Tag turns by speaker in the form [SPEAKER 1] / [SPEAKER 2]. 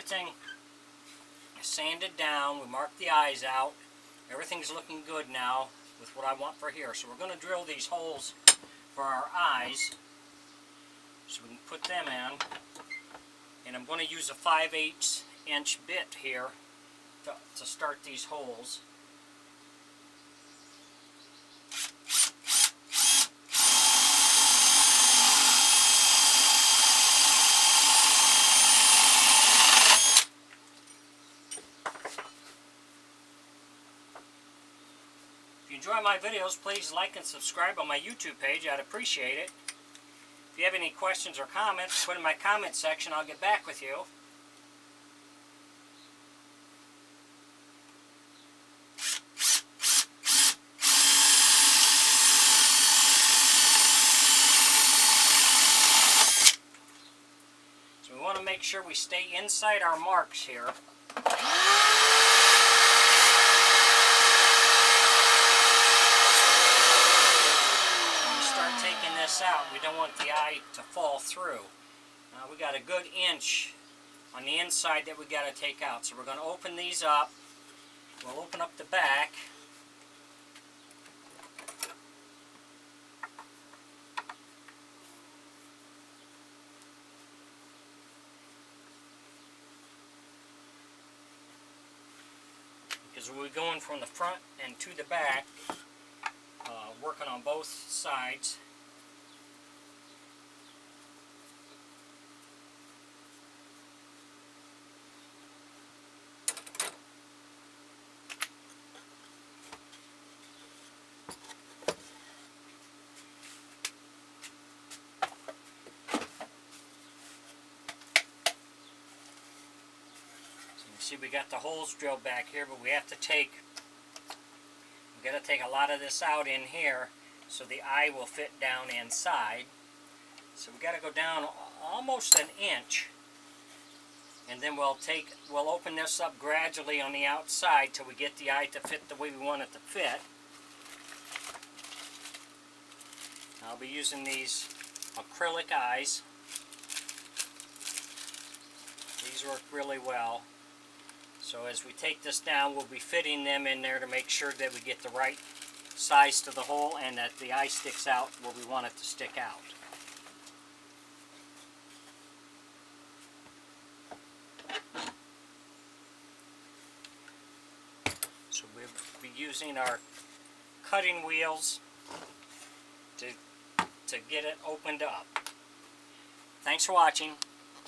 [SPEAKER 1] everything sanded down. We marked the eyes out. Everything's looking good now with what I want for here. So we're going to drill these holes for our eyes so we can put them in. And I'm going to use a 5/8 inch bit here to start these holes. If you enjoy my videos, please like and subscribe on my YouTube page. I'd appreciate it. If you have any questions or comments, put in my comment section. I'll get back with you. So we want to make sure we stay inside our marks here. Out. We don't want the eye to fall through. We got a good inch on the inside that we got to take out. So we're going to open these up. We'll open up the back. Because we're going from the front and to the back, working on both sides. See, we got the holes drilled back here, but we got to take a lot of this out in here so the eye will fit down inside. So we got to go down almost an inch, and then we'll open this up gradually on the outside till we get the eye to fit the way we want it to fit. I'll be using these acrylic eyes. These work really well. So as we take this down, we'll be fitting them in there to make sure that we get the right size to the hole and that the eye sticks out where we want it to stick out. So we'll be using our cutting wheels to get it opened up. Thanks for watching.